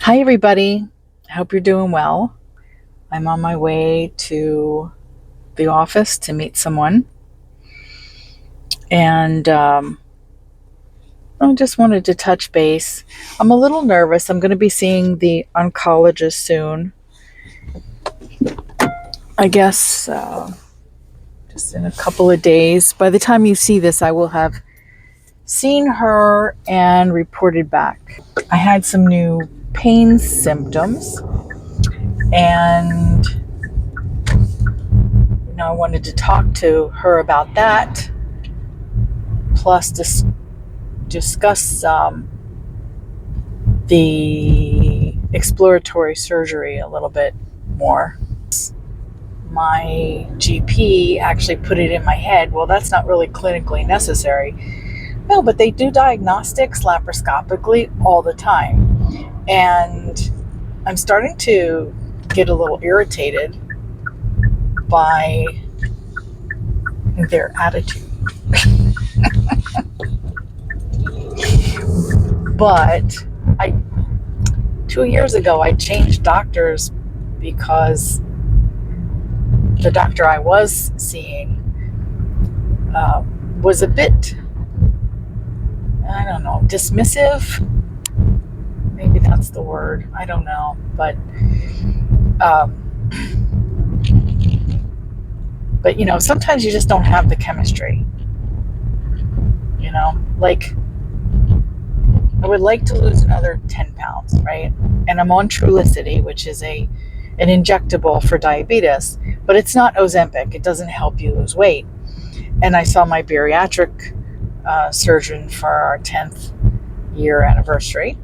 Hi, everybody. I hope you're doing well. I'm on my way to the office to meet someone. And I just wanted to touch base. I'm a little nervous. I'm going to be seeing the oncologist soon. I guess just in a couple of days. By the time you see this, I will have seen her and reported back. I had some new pain symptoms. And I wanted to talk to her about that, plus discuss the exploratory surgery a little bit more. My GP actually put it in my head, well, that's not really clinically necessary. No, but they do diagnostics laparoscopically all the time. And I'm starting to get a little irritated by their attitude. But 2 years ago, I changed doctors because the doctor I was seeing was a bit, I don't know, dismissive. Maybe that's the word. I don't know. But sometimes you just don't have the chemistry. Like, I would like to lose another 10 pounds, right? And I'm on Trulicity, which is an injectable for diabetes, but it's not Ozempic. It doesn't help you lose weight. And I saw my bariatric surgeon for our 10th year anniversary.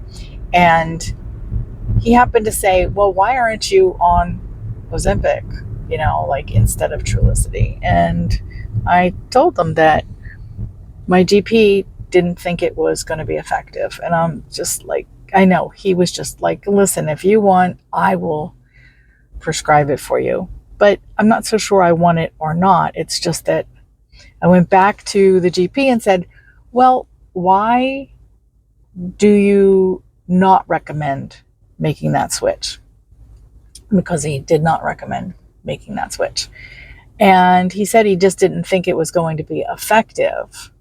And he happened to say, well, why aren't you on Ozempic, instead of Trulicity? And I told them that my GP didn't think it was going to be effective. And I'm just like, I know, he was just like, listen, if you want, I will prescribe it for you. But I'm not so sure I want it or not. It's just that I went back to the GP and said, well, why do you not recommend making that switch? Because he did not recommend making that switch. And he said he just didn't think it was going to be effective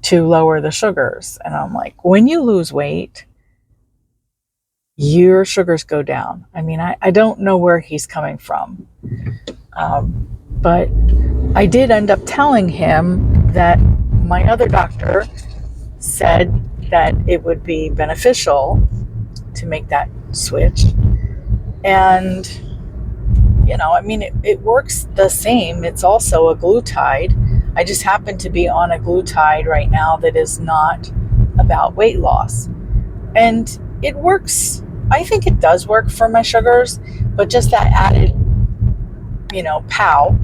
to lower the sugars. And I'm like, when you lose weight, your sugars go down. I mean, I don't know where he's coming from. But I did end up telling him that my other doctor said that it would be beneficial to make that switch. And, it works the same. It's also a glutide. I just happen to be on a glutide right now that is not about weight loss. And it works. I think it does work for my sugars, but just that added, POW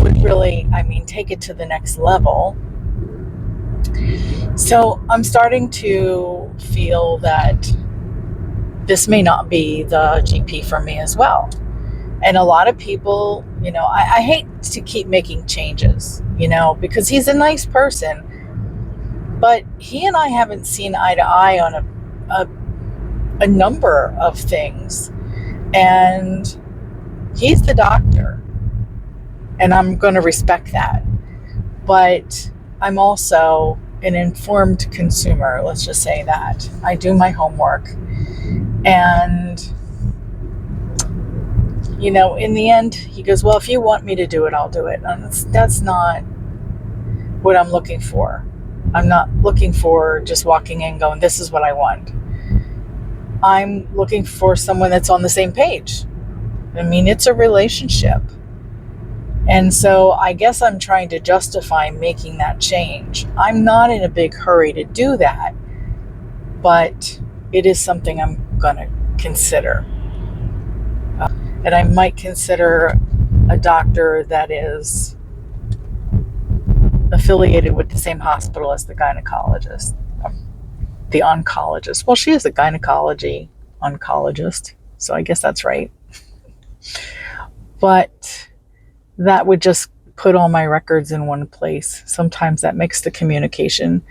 would really, take it to the next level. So I'm starting to feel that this may not be the GP for me as well. And a lot of people, I hate to keep making changes, because he's a nice person, but he and I haven't seen eye to eye on a number of things. And he's the doctor, and I'm going to respect that. But I'm also an informed consumer, let's just say that. I do my homework. And in the end, he goes, well, if you want me to do it, I'll do it. And that's not what I'm looking for. I'm not looking for just walking in going, this is what I want. I'm looking for someone that's on the same page. It's a relationship. And so I guess I'm trying to justify making that change. I'm not in a big hurry to do that, but it is something I'm going to consider. And I might consider a doctor that is affiliated with the same hospital as the gynecologist, the oncologist. Well, she is a gynecology oncologist, so I guess that's right. But that would just put all my records in one place. Sometimes that makes the communication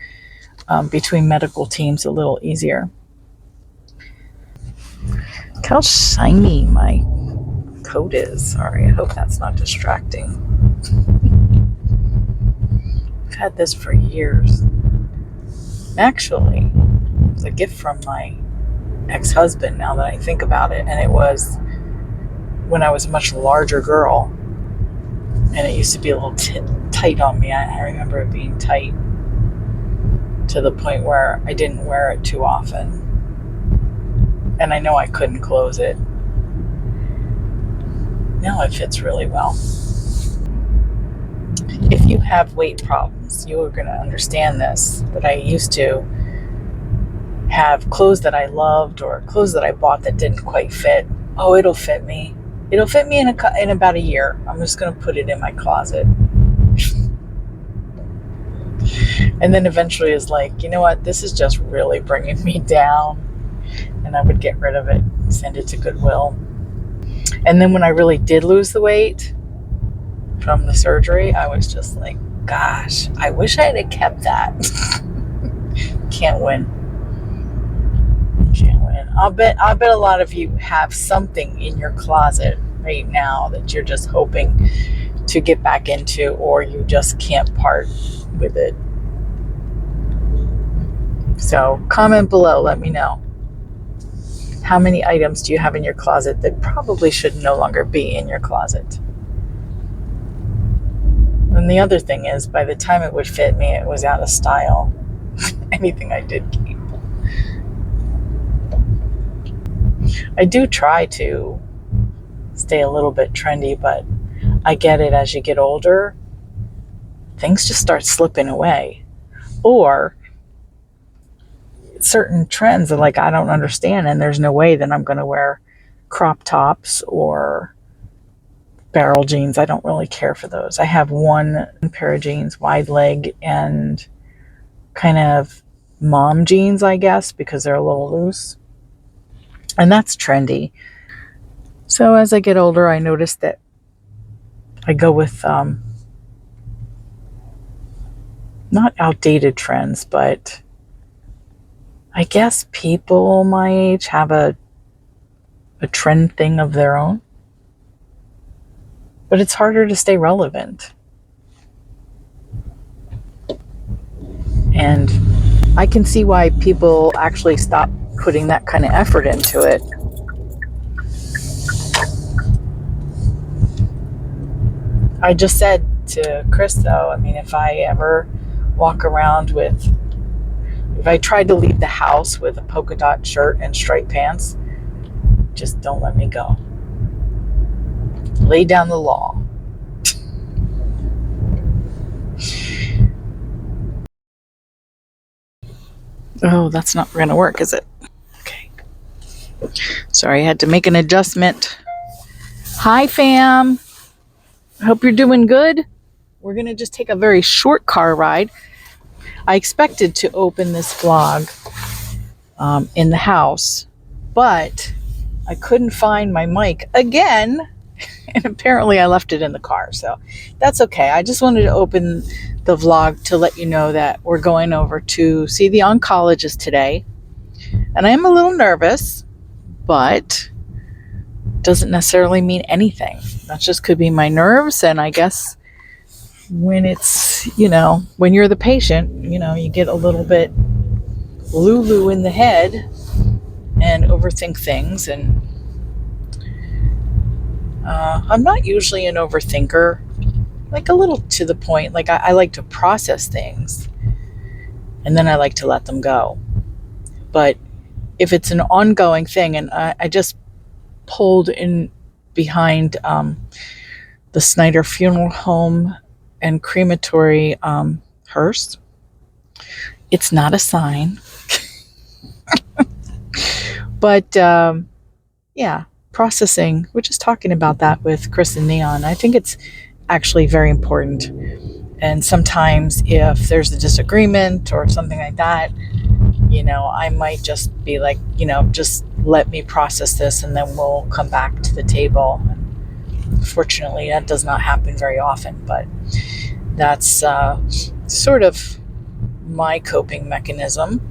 between medical teams a little easier. Look how shiny my coat is. Sorry, I hope that's not distracting. I've had this for years. Actually, it was a gift from my ex-husband, now that I think about it, and it was when I was a much larger girl, and it used to be a little tight on me. I remember it being tight to the point where I didn't wear it too often, and I know I couldn't close it. Now it fits really well. If you have weight problems, you are going to understand this, that I used to have clothes that I loved or clothes that I bought that didn't quite fit. Oh, it'll fit me. It'll fit me in about a year. I'm just going to put it in my closet. And then eventually it's like, you know what? This is just really bringing me down. And I would get rid of it, send it to Goodwill. And then when I really did lose the weight from the surgery, I was just like, gosh, I wish I had kept that. Can't win. I'll bet a lot of you have something in your closet right now that you're just hoping to get back into, or you just can't part with it. So comment below, let me know. How many items do you have in your closet that probably should no longer be in your closet? And the other thing is, by the time it would fit me, it was out of style. Anything I did keep. I do try to stay a little bit trendy, but I get it, as you get older, things just start slipping away. Or certain trends are like, I don't understand, and there's no way that I'm going to wear crop tops or barrel jeans. I don't really care for those. I have one pair of jeans, wide leg, and kind of mom jeans, I guess, because they're a little loose. And that's trendy. So as I get older, I notice that I go with not outdated trends, but I guess people my age have a trend thing of their own. But it's harder to stay relevant. And I can see why people actually stop putting that kind of effort into it. I just said to Chris, though, I mean, if I ever walk around with, if I tried to leave the house with a polka dot shirt and striped pants, just don't let me go. Lay down the law. Oh, that's not going to work, is it? Okay. Sorry, I had to make an adjustment. Hi, fam. I hope you're doing good. We're going to just take a very short car ride. I expected to open this vlog in the house, but I couldn't find my mic again, and apparently I left it in the car, so that's okay. I just wanted to open the vlog to let you know that we're going over to see the oncologist today, and I am a little nervous, but doesn't necessarily mean anything. That just could be my nerves, and I guess when it's, when you're the patient, you get a little bit lulu in the head and overthink things, and I'm not usually an overthinker, like a little to the point. Like I like to process things and then I like to let them go. But if it's an ongoing thing, and I just pulled in behind the Snyder Funeral Home and Crematory hearse, it's not a sign. But yeah, processing, we're just talking about that with Chris and Neon. I think it's actually very important. And sometimes if there's a disagreement or something like that, I might just be like, just let me process this and then we'll come back to the table. Fortunately, that does not happen very often, but that's sort of my coping mechanism.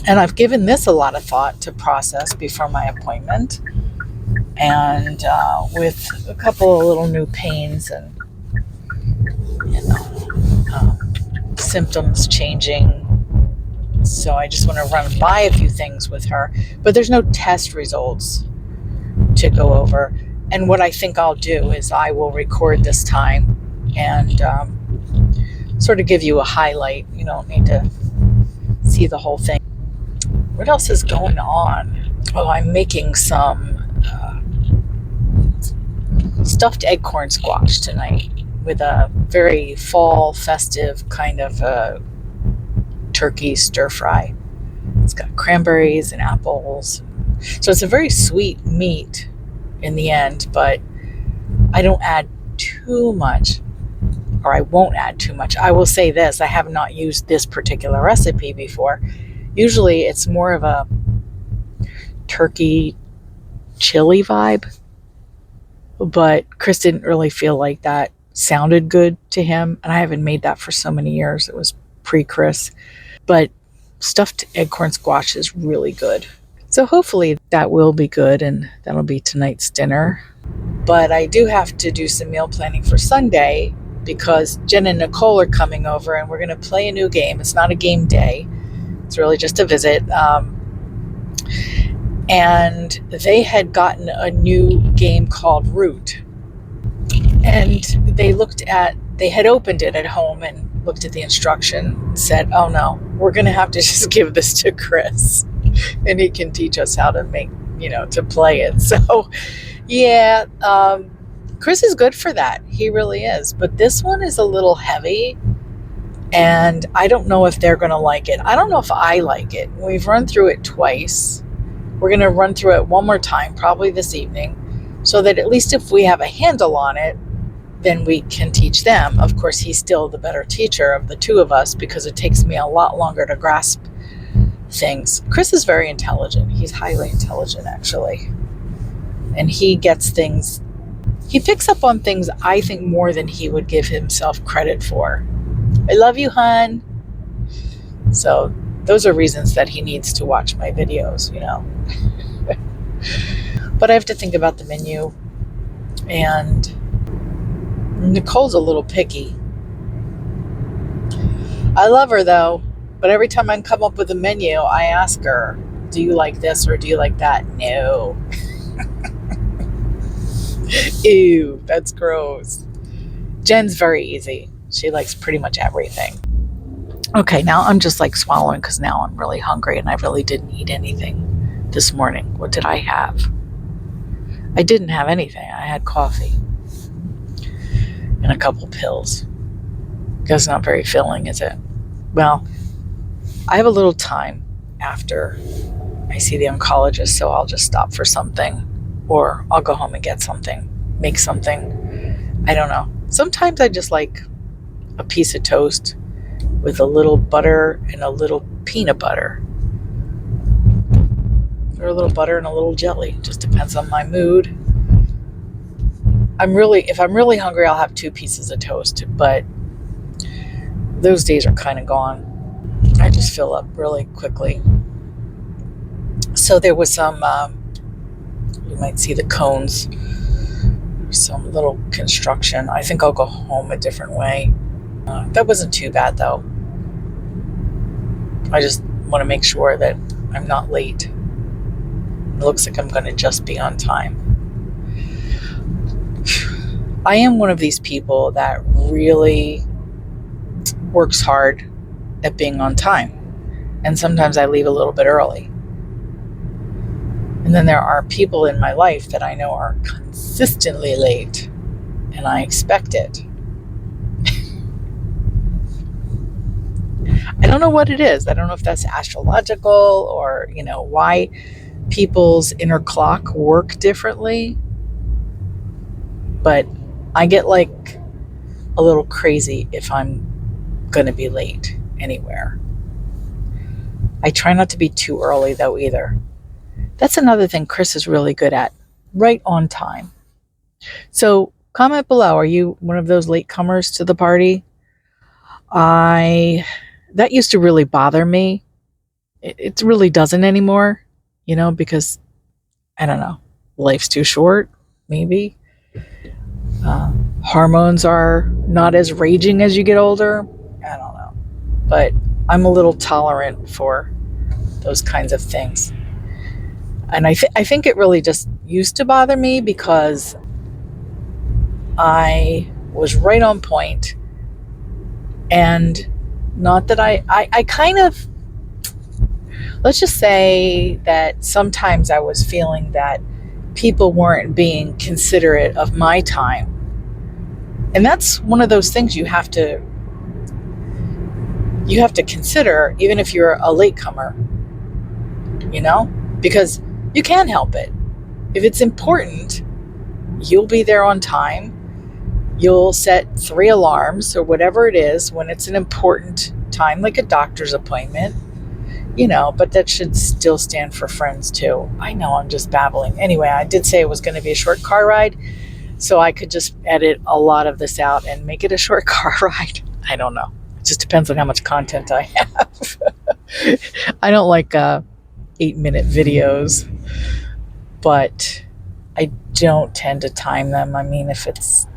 And I've given this a lot of thought to process before my appointment. And with a couple of little new pains and, symptoms changing. So I just want to run by a few things with her. But there's no test results to go over. And what I think I'll do is I will record this time and sort of give you a highlight. You don't need to see the whole thing. What else is going on? Oh, I'm making some stuffed acorn squash tonight with a very fall festive kind of turkey stir fry. It's got cranberries and apples. So it's a very sweet meat in the end, but I don't add too much, or I won't add too much. I will say this, I have not used this particular recipe before. Usually it's more of a turkey chili vibe, but Chris didn't really feel like that sounded good to him, and I haven't made that for so many years. It was pre-Chris, but stuffed acorn squash is really good. So hopefully that will be good, and that'll be tonight's dinner. But I do have to do some meal planning for Sunday because Jen and Nicole are coming over, and we're going to play a new game. It's not a game day. It's really just a visit. And they had gotten a new game called Root. And they had opened it at home and looked at the instruction and said, oh no, we're going to have to just give this to Chris and he can teach us how to to play it. So yeah, Chris is good for that. He really is. But this one is a little heavy and I don't know if they're going to like it. I don't know if I like it. We've run through it twice. We're going to run through it one more time, probably this evening, so that at least if we have a handle on it, then we can teach them. Of course, he's still the better teacher of the two of us because it takes me a lot longer to grasp things. Chris is very intelligent. He's highly intelligent, actually. And he gets things, he picks up on things, I think, more than he would give himself credit for. I love you, hon. So those are reasons that he needs to watch my videos, But I have to think about the menu. And Nicole's a little picky. I love her though, but every time I come up with a menu, I ask her, do you like this or do you like that? No. Ew, that's gross. Jen's very easy. She likes pretty much everything. Okay, now I'm just like swallowing because now I'm really hungry and I really didn't eat anything this morning. What did I have? I didn't have anything. I had coffee and a couple pills. That's not very filling, is it? Well, I have a little time after I see the oncologist, so I'll just stop for something, or I'll go home and get something, make something. I don't know. Sometimes I just like a piece of toast with a little butter and a little peanut butter, or a little butter and a little jelly. Just depends on my mood. If I'm really hungry, I'll have 2 pieces of toast, but those days are kind of gone. I just fill up really quickly. So there was some, you might see the cones, some little construction. I think I'll go home a different way. That wasn't too bad though. I just want to make sure that I'm not late. It looks like I'm going to just be on time. I am one of these people that really works hard at being on time. And sometimes I leave a little bit early. And then there are people in my life that I know are consistently late, and I expect it. I don't know what it is. I don't know if that's astrological or, why people's inner clock work differently. But I get like a little crazy if I'm going to be late anywhere. I try not to be too early though either. That's another thing Chris is really good at, right on time. So comment below, are you one of those latecomers to the party? That used to really bother me it really doesn't anymore, because I don't know, life's too short, maybe. Hormones are not as raging as you get older. I don't know. But I'm a little tolerant for those kinds of things. And I think it really just used to bother me because I was right on point. And not that I kind of, let's just say that sometimes I was feeling that people weren't being considerate of my time. And that's one of those things you have to consider, even if you're a latecomer, because you can't help it. If it's important, you'll be there on time. You'll set 3 alarms or whatever it is when it's an important time, like a doctor's appointment, but that should still stand for friends too. I know I'm just babbling. Anyway, I did say it was going to be a short car ride, so I could just edit a lot of this out and make it a short car ride. I don't know. It just depends on how much content I have. I don't like 8-minute videos, but I don't tend to time them. I mean, if it's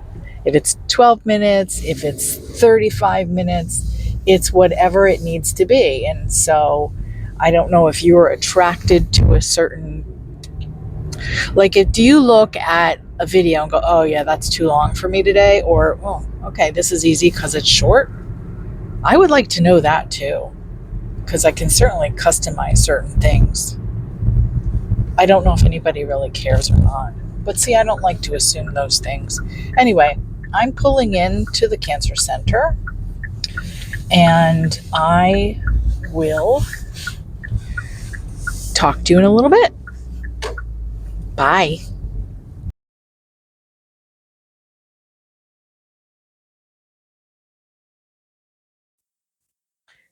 12 minutes, if it's 35 minutes, it's whatever it needs to be. And so I don't know if you're attracted to a certain, like, do you look at a video and go, oh yeah, that's too long for me today? Or, oh, okay, this is easy because it's short. I would like to know that too, because I can certainly customize certain things. I don't know if anybody really cares or not. But see, I don't like to assume those things. Anyway, I'm pulling into the cancer center, and I will talk to you in a little bit. Bye.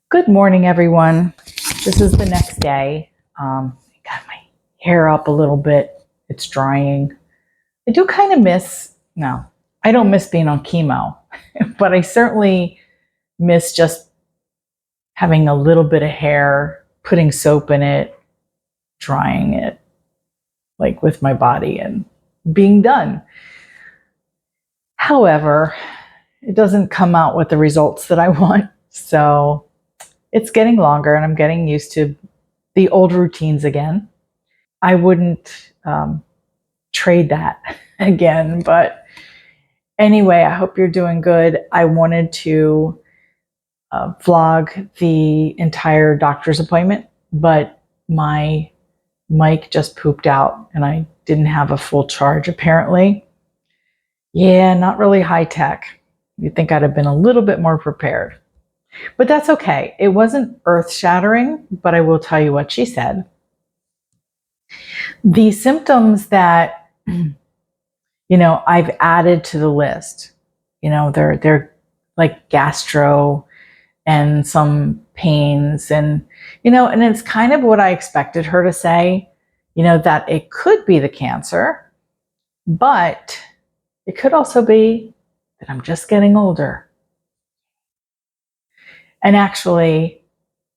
Good morning, everyone. This is the next day. I got my hair up a little bit. It's drying. I do kind of I don't miss being on chemo, but I certainly miss just having a little bit of hair, putting soap in it, drying it, like with my body, and being done. However, it doesn't come out with the results that I want. So it's getting longer and I'm getting used to the old routines again. I wouldn't trade that again, but anyway, I hope you're doing good. I wanted to vlog the entire doctor's appointment, but my mic just pooped out and I didn't have a full charge apparently. Yeah, not really high tech. You'd think I'd have been a little bit more prepared. But that's okay. It wasn't earth-shattering, but I will tell you what she said. The symptoms that, I've added to the list, they're like gastro and some pains and, and it's kind of what I expected her to say, that it could be the cancer, but it could also be that I'm just getting older. And actually,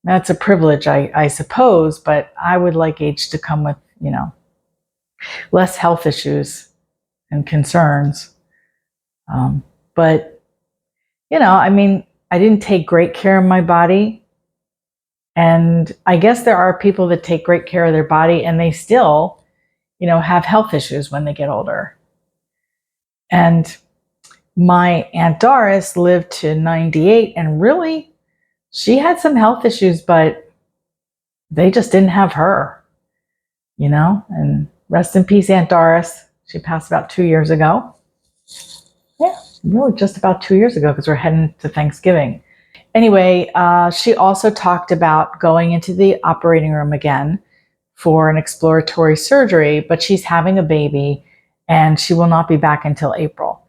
that's a privilege, I suppose, but I would like age to come with, less health issues and concerns. But, I didn't take great care of my body. And I guess there are people that take great care of their body and they still, have health issues when they get older. And my Aunt Doris lived to 98 and really, she had some health issues, but they just didn't have her, and rest in peace, Aunt Doris. She passed about 2 years ago. Yeah, really just about 2 years ago because we're heading to Thanksgiving. Anyway, she also talked about going into the operating room again for an exploratory surgery, but she's having a baby and she will not be back until April.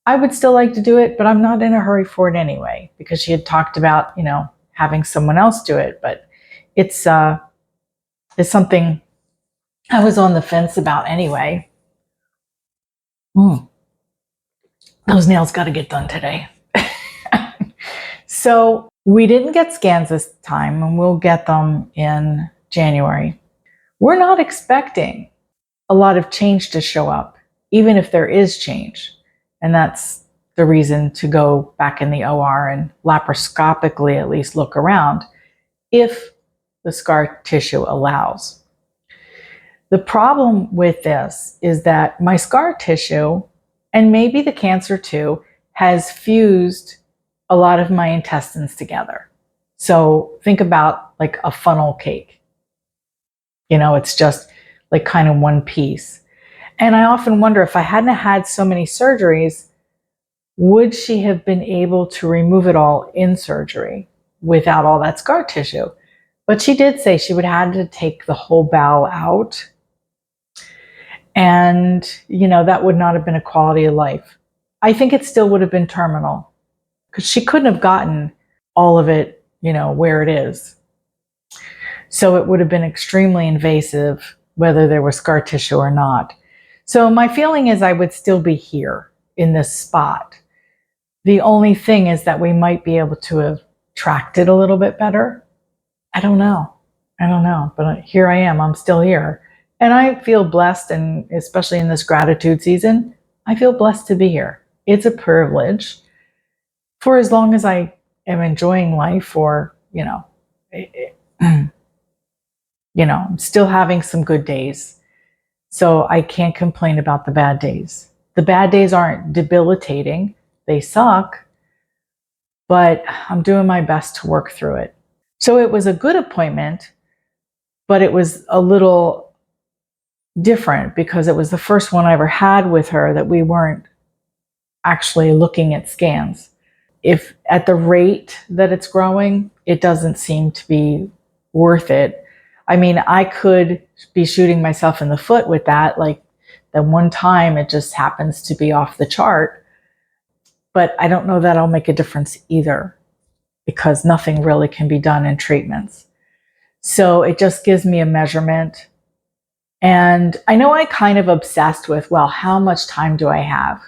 I would still like to do it, but I'm not in a hurry for it anyway, because she had talked about, having someone else do it, but it's something I was on the fence about anyway. Those nails got to get done today. So We didn't get scans this time, and we'll get them in January. We're not expecting a lot of change to show up, even if there is change. And that's the reason to go back in the OR and laparoscopically at least look around if the scar tissue allows. The problem with this is that my scar tissue, and maybe the cancer too, has fused a lot of my intestines together. So think about like a funnel cake. It's just like kind of one piece. And I often wonder, if I hadn't had so many surgeries, would she have been able to remove it all in surgery without all that scar tissue? But she did say she would have had to take the whole bowel out. And, that would not have been a quality of life. I think it still would have been terminal, because she couldn't have gotten all of it, where it is. So it would have been extremely invasive, whether there was scar tissue or not. So my feeling is I would still be here in this spot. The only thing is that we might be able to have tracked it a little bit better. I don't know, but here I am, I'm still here. And I feel blessed, and especially in this gratitude season, I feel blessed to be here. It's a privilege for as long as I am enjoying life, or, I'm still having some good days. So I can't complain about the bad days. The bad days aren't debilitating. They suck, but I'm doing my best to work through it. So it was a good appointment, but it was a little different because it was the first one I ever had with her that we weren't actually looking at scans. If at the rate that it's growing, it doesn't seem to be worth it. I mean, I could be shooting myself in the foot with that. Like the one time it just happens to be off the chart. But I don't know that I'll make a difference either, because nothing really can be done in treatments. So it just gives me a measurement. And I know I kind of obsessed with, well, how much time do I have?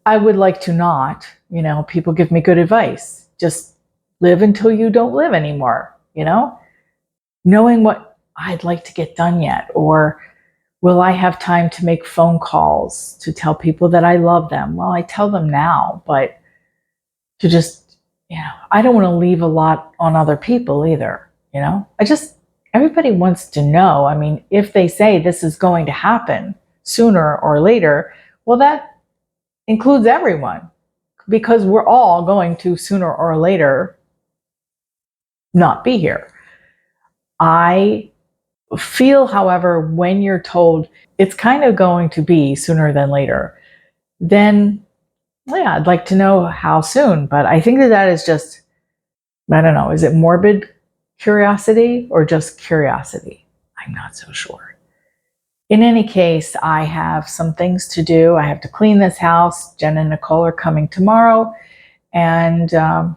I would like to not, people give me good advice. Just live until you don't live anymore, knowing what I'd like to get done yet, or will I have time to make phone calls to tell people that I love them? Well, I tell them now, but to just, I don't want to leave a lot on other people either, everybody wants to know. I mean, if they say this is going to happen sooner or later, well, that includes everyone, because we're all going to sooner or later not be here. I feel, however, when you're told it's kind of going to be sooner than later, then yeah, I'd like to know how soon. But I think that is just, I don't know, is it morbid curiosity or just curiosity? I'm not so sure. In any case, I have some things to do. I have to clean this house. Jen and Nicole are coming tomorrow. And we're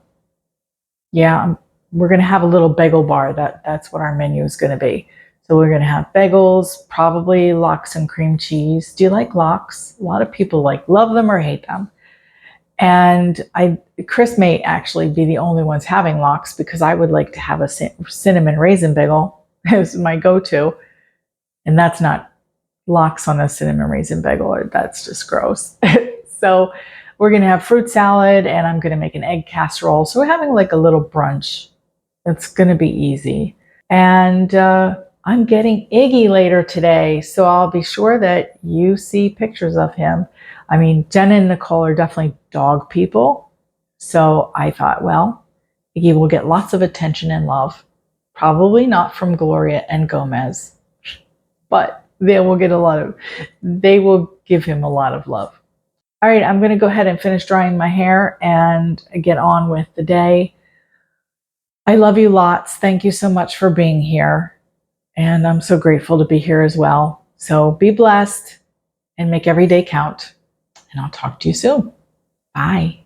going to have a little bagel bar. That's what our menu is going to be. So we're going to have bagels, probably lox and cream cheese. Do you like lox? A lot of people love them or hate them. And Chris may actually be the only ones having lox, because I would like to have a cinnamon raisin bagel as my go-to. And that's not lox on a cinnamon raisin bagel, or that's just gross. So we're going to have fruit salad, and I'm going to make an egg casserole. So we're having like a little brunch. It's going to be easy. And I'm getting Iggy later today, so I'll be sure that you see pictures of him. I mean, Jen and Nicole are definitely dog people. So I thought, well, Iggy will get lots of attention and love. Probably not from Gloria and Gomez, but they will give him a lot of love. All right, I'm going to go ahead and finish drying my hair and get on with the day. I love you lots. Thank you so much for being here. And I'm so grateful to be here as well. So be blessed and make every day count. And I'll talk to you soon. Bye.